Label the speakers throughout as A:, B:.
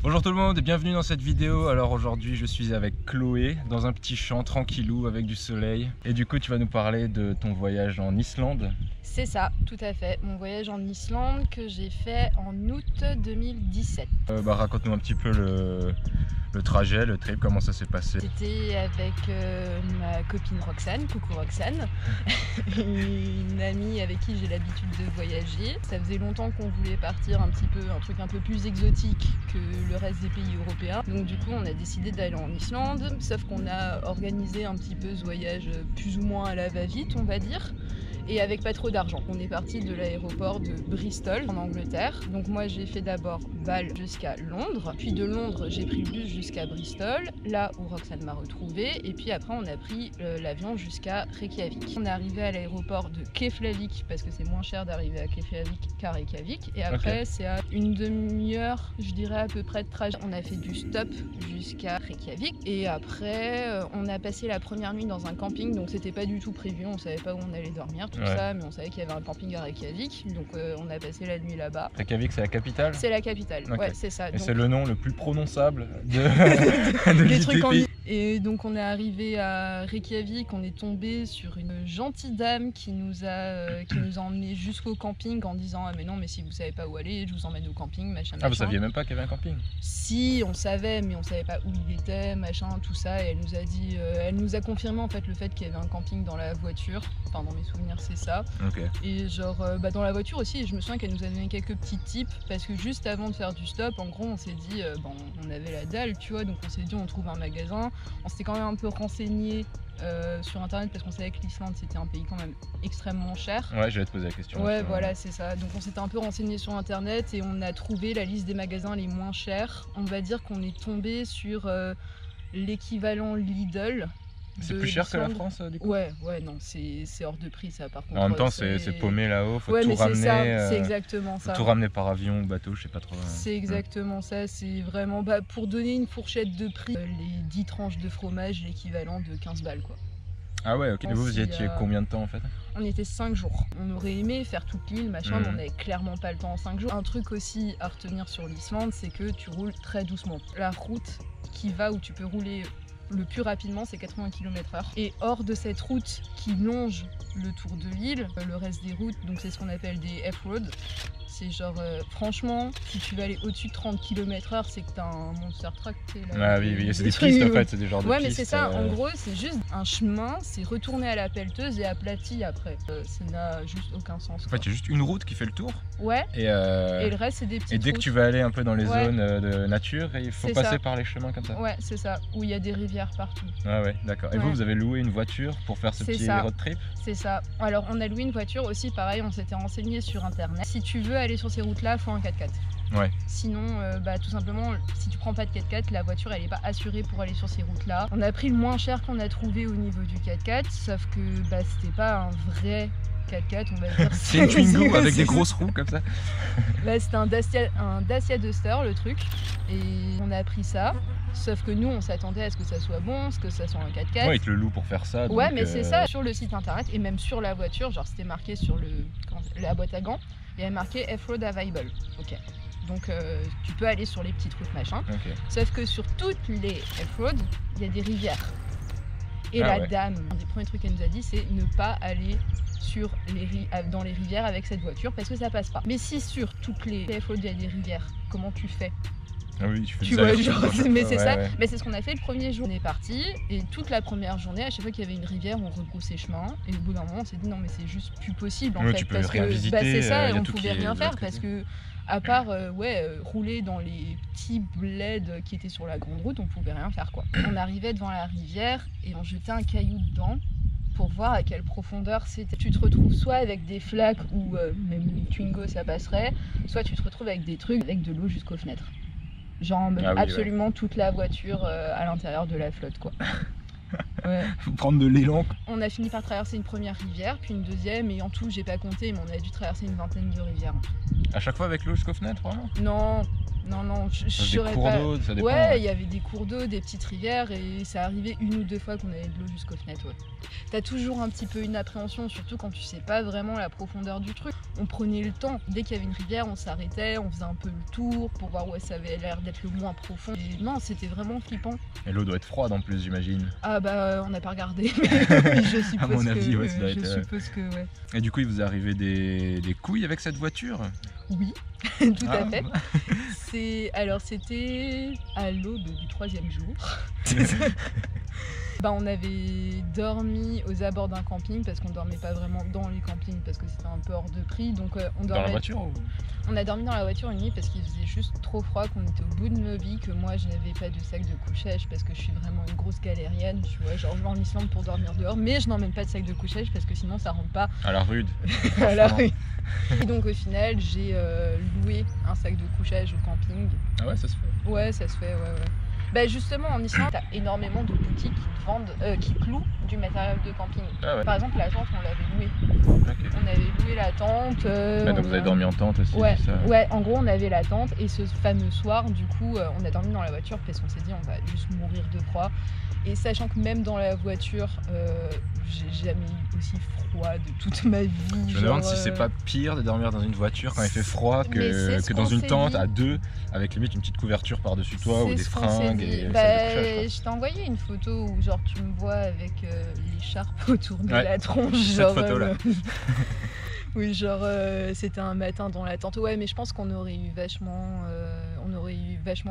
A: Bonjour tout le monde et bienvenue dans cette vidéo. Alors aujourd'hui je suis avec Chloé dans un petit champ tranquillou avec du soleil. Et du coup tu vas nous parler de ton voyage en Islande.
B: C'est ça, tout à fait. Mon voyage en Islande que j'ai fait en août 2017.
A: Raconte-nous un petit peu le trajet, le trip, comment ça s'est passé.
B: J'étais avec ma copine Roxane, coucou Roxane, une amie avec qui j'ai l'habitude de voyager. Ça faisait longtemps qu'on voulait partir un truc un peu plus exotique que le reste des pays européens. Donc du coup on a décidé d'aller en Islande, sauf qu'on a organisé un petit peu ce voyage plus ou moins à la va-vite on va dire. Et avec pas trop d'argent. On est parti de l'aéroport de Bristol en Angleterre. Donc moi j'ai fait d'abord Bâle jusqu'à Londres, puis de Londres j'ai pris le bus jusqu'à Bristol, là où Roxane m'a retrouvée, et puis après on a pris l'avion jusqu'à Reykjavik. On est arrivé à l'aéroport de Keflavik parce que c'est moins cher d'arriver à Keflavik qu'à Reykjavik, et après c'est à une demi-heure, je dirais à peu près de trajet. On a fait du stop jusqu'à Reykjavik, et après on a passé la première nuit dans un camping, donc c'était pas du tout prévu, on savait pas où on allait dormir. Ça, mais on savait qu'il y avait un camping à Reykjavik, donc on a passé la nuit là-bas.
A: Reykjavik, c'est la capitale? C'est
B: la capitale, ouais, c'est ça.
A: Et donc... c'est le nom le plus prononçable de
B: des trucs en...
A: pays.
B: Et donc on est arrivé à Reykjavik, on est tombé sur une gentille dame qui nous a emmenés jusqu'au camping en disant « Ah mais non, mais si vous savez pas où aller, je vous emmène au camping, machin, machin. »
A: Ah, vous saviez même pas qu'il y avait un camping?
B: Si, on savait, mais on savait pas où il était, machin, tout ça. Et elle nous a dit, elle nous a confirmé en fait le fait qu'il y avait un camping dans la voiture. Enfin, dans mes souvenirs, c'est ça.
A: Okay.
B: Et genre, dans la voiture aussi, je me souviens qu'elle nous a donné quelques petits tips parce que juste avant de faire du stop, en gros, on s'est dit, on avait la dalle, tu vois, donc on s'est dit, on trouve un magasin. On s'était quand même un peu renseigné sur internet parce qu'on savait que l'Islande c'était un pays quand même extrêmement cher.
A: Ouais, je vais te poser la question.
B: Ouais, voilà, c'est ça. Donc on s'était un peu renseigné sur internet et on a trouvé la liste des magasins les moins chers. On va dire qu'on est tombé sur l'équivalent Lidl.
A: C'est plus cher que la France du coup?
B: Ouais, non, c'est hors de prix ça par contre.
A: En même temps c'est paumé là-haut, faut tout
B: mais
A: ramener.
B: C'est exactement ça.
A: Faut tout ramener par avion ou bateau, je sais pas trop.
B: C'est exactement ça, c'est vraiment, pour donner une fourchette de prix, les 10 tranches de fromage, l'équivalent de 15 balles quoi.
A: Ah ouais, ok. Et vous y étiez combien de temps en fait?
B: On était 5 jours. On aurait aimé faire toute l'île, machin, mais on n'avait clairement pas le temps en 5 jours. Un truc aussi à retenir sur l'Islande, c'est que tu roules très doucement. La route qui va où tu peux rouler le plus rapidement, c'est 80 km/h. Et hors de cette route qui longe le tour de l'île, le reste des routes, donc c'est ce qu'on appelle des F-roads. C'est genre, franchement, si tu veux aller au-dessus de 30 km/h, c'est que t'as un monster truck.
A: Ah oui, c'est des pistes en fait, c'est des genres de pistes.
B: Ouais, mais c'est ça, en gros, c'est juste un chemin, c'est retourné à la pelleteuse et aplati après. Ça n'a juste aucun sens.
A: En fait, il y a juste une route qui fait le tour.
B: Ouais, et le reste, c'est des petites routes.
A: Et dès que tu vas aller un peu dans les zones de nature, il faut passer par les chemins comme ça.
B: Ouais, c'est ça, où il y a des rivières partout.
A: Ah ouais, d'accord. Et vous avez loué une voiture pour faire ce petit road trip?
B: C'est ça. Alors, on a loué une voiture aussi, pareil, on s'était renseigné sur internet. Si tu veux aller sur ces routes-là, il faut un 4x4.
A: Ouais.
B: Sinon, tout simplement, si tu prends pas de 4x4, la voiture elle est pas assurée pour aller sur ces routes-là. On a pris le moins cher qu'on a trouvé au niveau du 4x4, sauf que c'était pas un vrai 4x4, on va dire.
A: C'est une Twingo avec des grosses roues comme ça.
B: C'était un Dacia Duster le truc, et on a pris ça. Sauf que nous, on s'attendait à ce que ça soit bon, ce que ça soit un 4x4.
A: Ouais, ils te le louent pour faire ça.
B: Ouais, mais c'est ça, sur le site internet et même sur la voiture, genre c'était marqué sur la boîte à gants, il y avait marqué F-Road Available. Ok. Donc tu peux aller sur les petites routes machin. Okay. Sauf que sur toutes les F-Road, il y a des rivières. Et dame, un des premiers trucs qu'elle nous a dit, c'est ne pas aller dans les rivières avec cette voiture parce que ça passe pas. Mais si sur toutes les F-Road il y a des rivières, comment tu fais?
A: Ah oui,
B: tu vois, mais c'est ça. Ouais. Mais c'est ce qu'on a fait le premier jour. On est parti et toute la première journée, à chaque fois qu'il y avait une rivière, on rebroussait chemin. Et au bout d'un moment, on s'est dit non, mais c'est juste plus possible en fait.
A: Tu peux
B: parce
A: rien
B: que
A: visiter,
B: c'est ça, et on pouvait rien faire parce que à part rouler dans les petits bleds qui étaient sur la grande route, on pouvait rien faire quoi. On arrivait devant la rivière et on jetait un caillou dedans pour voir à quelle profondeur c'était. Tu te retrouves soit avec des flaques ou même une Twingo ça passerait, soit tu te retrouves avec des trucs avec de l'eau jusqu'aux fenêtres. Genre absolument toute la voiture à l'intérieur de la flotte quoi. Ouais.
A: Faut prendre de l'élan.
B: On a fini par traverser une première rivière, puis une deuxième, et en tout j'ai pas compté, mais on a dû traverser une vingtaine de rivières.
A: À chaque fois avec l'eau jusqu'aux fenêtres vraiment?
B: Non, non, je
A: Des
B: saurais
A: cours
B: pas.
A: d'eau, ça dépend.
B: Ouais, il y avait des cours d'eau, des petites rivières et ça arrivait 1 ou 2 fois qu'on avait de l'eau jusqu'aux fenêtres. Ouais. T'as toujours un petit peu une appréhension, surtout quand tu sais pas vraiment la profondeur du truc. On prenait le temps, dès qu'il y avait une rivière, on s'arrêtait, on faisait un peu le tour pour voir où ça avait l'air d'être le moins profond. Et non, c'était vraiment flippant.
A: Et l'eau doit être froide en plus, j'imagine.
B: Ah bah on n'a pas regardé, mais je suppose
A: À mon avis,
B: que,
A: ouais, ça doit être,
B: suppose que ouais.
A: Et du coup, il vous est arrivé des couilles avec cette voiture?
B: Oui, tout
A: Ah.
B: à fait. Alors c'était à l'aube du 3e jour. On avait dormi aux abords d'un camping parce qu'on dormait pas vraiment dans les campings parce que c'était un peu hors de prix. Donc on dormait.
A: Dans la voiture ou...
B: On a dormi dans la voiture une nuit parce qu'il faisait juste trop froid, qu'on était au bout de nos vies, que moi je n'avais pas de sac de couchage parce que je suis vraiment une grosse galérienne, tu vois. Genre je vais en Islande pour dormir dehors, mais je n'emmène pas de sac de couchage parce que sinon ça rentre pas
A: À la rude.
B: à la rue. Et donc au final j'ai loué un sac de couchage au camping.
A: Ah ouais, ça se fait.
B: Ouais, ça se fait, ouais. Bah justement en Islande, t'as énormément de boutiques qui vendent, qui clouent du matériel de camping.
A: Ah ouais.
B: Par exemple la tente, on l'avait louée.
A: Ok.
B: On avait loué la tente.
A: Donc vous avez dormi en tente aussi,
B: Ouais,
A: c'est ça?
B: ouais, en gros on avait la tente et ce fameux soir, du coup, on a dormi dans la voiture parce qu'on s'est dit on va juste mourir de froid. Et sachant que même dans la voiture, j'ai jamais eu aussi froid de toute ma vie.
A: Je me demande si c'est pas pire de dormir dans une voiture quand il fait froid que dans une tente à deux avec limite une petite couverture par-dessus toi ou des fringues et le sac de couchage,
B: je t'ai envoyé une photo où genre tu me vois avec l'écharpe autour de la tronche.
A: Cette photo-là.
B: Oui, genre c'était un matin dans la tente. Ouais, mais je pense qu'on aurait eu vachement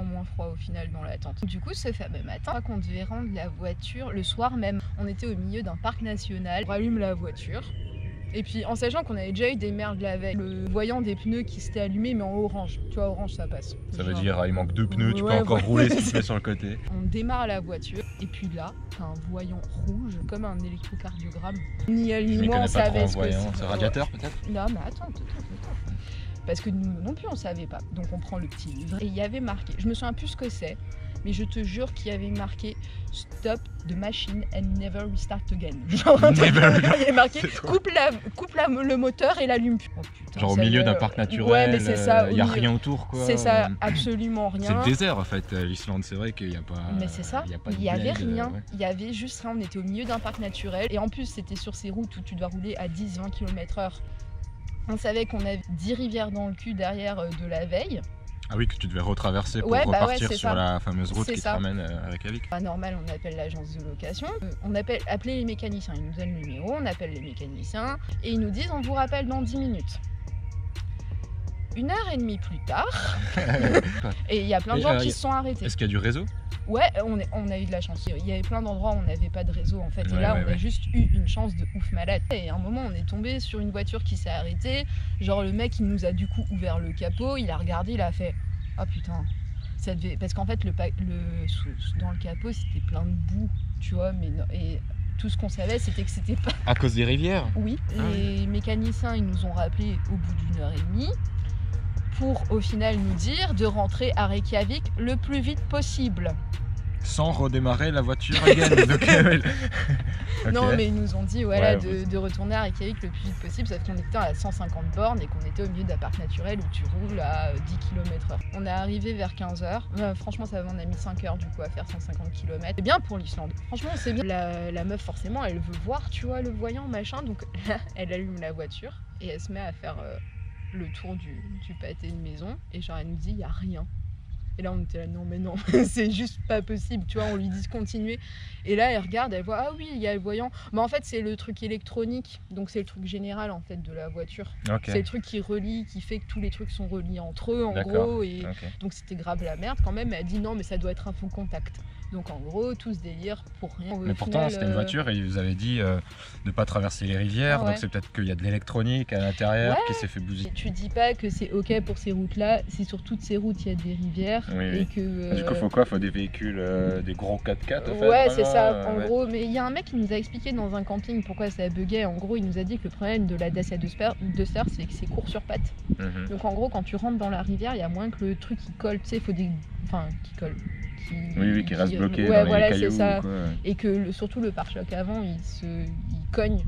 B: moins froid au final dans la tente. Du coup, ce fameux matin, qu'on devait rendre la voiture le soir même, on était au milieu d'un parc national. On rallume la voiture. Et puis en sachant qu'on avait déjà eu des merdes la veille, le voyant des pneus qui s'étaient allumés mais en orange. Tu vois, orange ça passe.
A: Ça veut dire il manque 2 pneus, tu peux
B: Ouais,
A: encore
B: voilà.
A: rouler si tu mets sur le côté.
B: On démarre la voiture et puis là, t'as un voyant rouge comme un électrocardiogramme. Ni elle
A: Je
B: ni
A: m'y
B: moi on
A: connais pas trop
B: savait
A: en
B: ce que
A: voyant.
B: c'est.
A: C'est radiateur peut-être?
B: Non mais attends. Parce que nous non plus on savait pas. Donc on prend le petit livre et il y avait marqué, je me souviens plus ce que c'est, mais je te jure qu'il y avait marqué Stop the machine and never restart again. Genre un truc, il y avait marqué coupe le moteur et l'allume plus. Oh, putain,
A: Genre au milieu d'un parc naturel,
B: ouais, mais c'est ça,
A: il n'y a rien autour quoi.
B: C'est ça, absolument rien.
A: C'est le désert en fait, l'Islande, c'est vrai qu'il n'y a pas.
B: Mais c'est ça, il n'y avait rien, il y avait juste rien, on était au milieu d'un parc naturel et en plus c'était sur ces routes où tu dois rouler à 10-20 km/h. On savait qu'on avait 10 rivières dans le cul derrière de la veille.
A: Ah oui, que tu devais retraverser pour repartir sur la fameuse route qui te ramène à Reykjavik.
B: Pas normal, on appelle l'agence de location, on appelle les mécaniciens, ils nous donnent le numéro, on appelle les mécaniciens et ils nous disent on vous rappelle dans 10 minutes. 1h30 plus tard, et il y a plein de gens qui se sont arrêtés.
A: Est-ce qu'il y a du réseau?
B: Ouais, on a eu de la chance. Il y avait plein d'endroits où on n'avait pas de réseau en fait. Et là, on a juste eu une chance de ouf malade. Et à un moment, on est tombé sur une voiture qui s'est arrêtée. Genre, le mec, il nous a du coup ouvert le capot. Il a regardé, il a fait « Ah putain, ça devait... » Parce qu'en fait, dans le capot, c'était plein de boue, tu vois. Et tout ce qu'on savait, c'était que c'était pas...
A: À cause des rivières?
B: Oui, les mécaniciens, ils nous ont rappelé au bout d'1h30. Pour au final nous dire de rentrer à Reykjavik le plus vite possible.
A: Sans redémarrer la voiture again. Okay.
B: Non mais ils nous ont dit de retourner à Reykjavik le plus vite possible, sauf qu'on était à 150 bornes et qu'on était au milieu d'un parc naturel où tu roules à 10 km/h. On est arrivé vers 15h, franchement ça va, on a mis 5 heures du coup à faire 150 km. C'est bien pour l'Islande, franchement c'est bien. La meuf forcément elle veut voir tu vois le voyant machin, donc là elle allume la voiture et elle se met à faire... le tour du pâté de maison et genre elle nous dit il y a rien et là on était là non mais non c'est juste pas possible tu vois, on lui dit de continuer et là elle regarde, elle voit ah oui il y a le voyant, mais en fait c'est le truc électronique, donc c'est le truc général en fait de la voiture, c'est le truc qui relie, qui fait que tous les trucs sont reliés entre eux en gros et donc c'était grave la merde quand même. Elle a dit non mais ça doit être un faux contact, donc en gros tout ce délire pour rien.
A: Mais pourtant c'était une voiture et ils vous avaient dit de pas traverser les rivières, donc c'est peut-être qu'il y a de l'électronique à l'intérieur qui s'est fait bousiller.
B: Tu dis pas que c'est ok pour ces routes là, si sur toutes ces routes il y a des rivières et que...
A: Du coup faut quoi? Faut des véhicules, des gros 4x4 en fait?
B: Ouais c'est ça en gros, mais il y a un mec qui nous a expliqué dans un camping pourquoi ça buguait. En gros il nous a dit que le problème de la Dacia Duster c'est que c'est court sur pattes. Donc en gros quand tu rentres dans la rivière il y a moins que le truc qui colle, tu sais, il faut des... Enfin qui colle.
A: Qui reste bloqué dans les cailloux,
B: c'est ça.
A: Quoi.
B: Et que surtout le pare-choc avant il cogne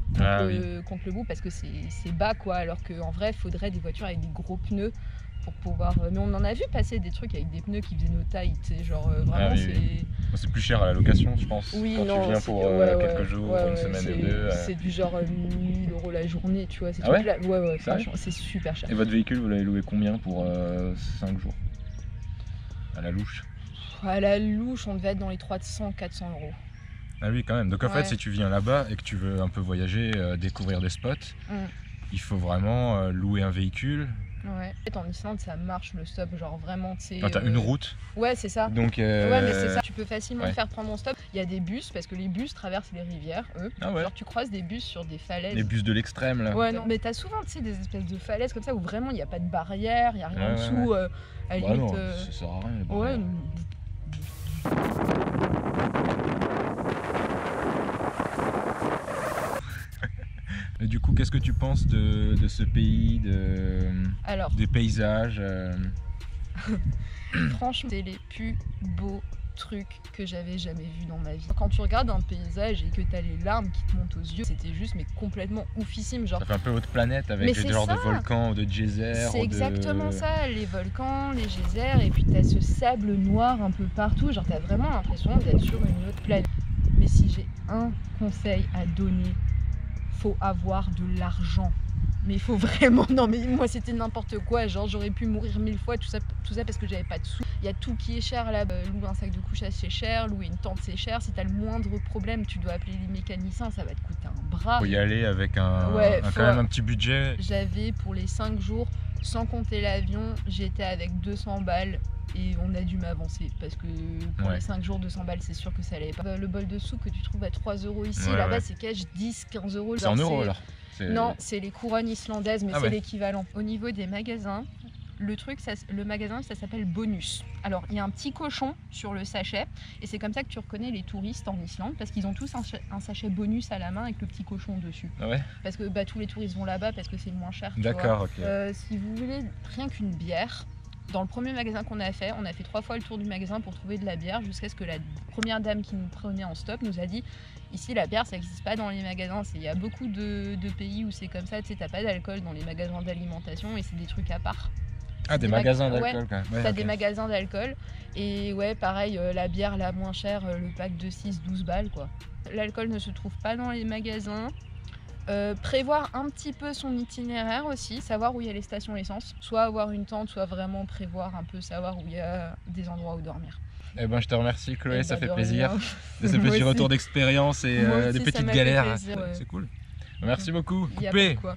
B: contre le bout parce que c'est bas quoi, alors qu'en vrai il faudrait des voitures avec des gros pneus pour pouvoir. Mais on en a vu passer des trucs avec des pneus qui faisaient nos tailles, tu sais, genre vraiment
A: oui,
B: c'est.
A: oui. C'est plus cher à la location, je pense.
B: Oui,
A: quand
B: non,
A: tu viens
B: c'est-
A: pour
B: ouais,
A: quelques jours,
B: ouais,
A: une
B: ouais,
A: semaine
B: c'est-
A: ou deux.
B: C'est du genre 1000 € la journée, tu vois. Ces
A: Ah ouais
B: trucs-là. Ouais, ouais,
A: Ça
B: franchement, c'est super cher.
A: Et votre véhicule, vous l'avez loué combien pour 5 jours? À la louche?
B: À la louche, on devait être dans les 300-400 €.
A: Ah oui, quand même. Donc en fait,
B: Ouais.
A: si tu viens là-bas et que tu veux un peu voyager, découvrir des spots,
B: Mm.
A: il faut vraiment louer un véhicule.
B: Ouais. En fait, en Islande, ça marche le stop, genre vraiment, tu sais.
A: Enfin, t'as une route,
B: Ouais, c'est ça.
A: donc.
B: Ouais, mais c'est ça. Tu peux facilement
A: ouais.
B: te faire prendre en stop. Il y a des bus, parce que les bus traversent les rivières, eux.
A: Ah ouais.
B: Genre, tu croises des bus sur des falaises.
A: Les bus de l'extrême là.
B: Ouais, non, mais t'as souvent, tu sais, des espèces de falaises comme ça où vraiment il n'y a pas de barrière, il n'y a rien en
A: Ouais,
B: dessous. À la
A: Bah
B: limite.
A: non, ça sert à rien les
B: Ouais.
A: barrières. Et du coup, qu'est-ce que tu penses de ce pays,
B: Alors,
A: des paysages
B: franchement, c'est les plus beaux trucs que j'avais jamais vus dans ma vie. Quand tu regardes un paysage et que t'as les larmes qui te montent aux yeux, c'était juste mais complètement oufissime. Genre,
A: Ça fait un peu haute planète avec
B: Mais
A: des
B: c'est
A: genres de
B: ça.
A: volcans ou de geysers.
B: c'est
A: ou
B: exactement ça, les volcans, les geysers, et puis t'as ce sable noir un peu partout. Genre, t'as vraiment l'impression d'être sur une autre planète. Mais si j'ai un conseil à donner, faut avoir de l'argent. Mais il faut vraiment. Non, mais moi c'était n'importe quoi. Genre, j'aurais pu mourir 1000 fois, tout ça parce que j'avais pas de sous. Il y a tout qui est cher là. Louer un sac de couchage c'est cher, louer une tente c'est cher. Si t'as le moindre problème, tu dois appeler les mécaniciens, ça va te coûter un bras.
A: Faut y aller avec quand même un petit budget.
B: J'avais pour les 5 jours, sans compter l'avion, j'étais avec 200 balles. Et on a dû m'avancer parce que pour les 5 jours, 200 balles, c'est sûr que ça allait pas. Le bol de soupe que tu trouves à 3 € ici, là-bas c'est cash 10-15 €.
A: C'est en euros alors?
B: Non, c'est les couronnes islandaises, mais
A: Ah
B: c'est
A: ouais.
B: l'équivalent. Au niveau des magasins, le magasin ça s'appelle Bonus. Alors il y a un petit cochon sur le sachet et c'est comme ça que tu reconnais les touristes en Islande parce qu'ils ont tous un sachet Bonus à la main avec le petit cochon dessus.
A: Ah ouais?
B: Parce que tous les touristes vont là-bas parce que c'est le moins cher. tu vois.
A: D'accord, ok.
B: Si vous voulez rien qu'une bière, dans le premier magasin qu'on a fait 3 fois le tour du magasin pour trouver de la bière jusqu'à ce que la première dame qui nous prenait en stop nous a dit ici la bière ça n'existe pas dans les magasins, il y a beaucoup de pays où c'est comme ça, tu sais t'as pas d'alcool dans les magasins d'alimentation et c'est des trucs à part.
A: Ah, des magasins
B: ouais,
A: d'alcool quand même. Ouais,
B: t'as
A: ok.
B: des magasins d'alcool et ouais pareil la bière la moins chère, le pack de 6, 12 balles quoi. L'alcool ne se trouve pas dans les magasins. Prévoir un petit peu son itinéraire aussi, savoir où il y a les stations essence, soit avoir une tente, soit vraiment prévoir un peu, savoir où il y a des endroits où dormir.
A: Eh ben, je te remercie Chloé,
B: Eh
A: ça
B: ben,
A: fait
B: de
A: plaisir.
B: rien.
A: De ce
B: Moi
A: petit
B: aussi.
A: retour d'expérience et
B: Moi
A: des
B: aussi, ça
A: petites
B: m'a fait
A: galères.
B: plaisir, ouais.
A: C'est cool. Merci beaucoup.
B: Il y a pas
A: Coupé.
B: de quoi.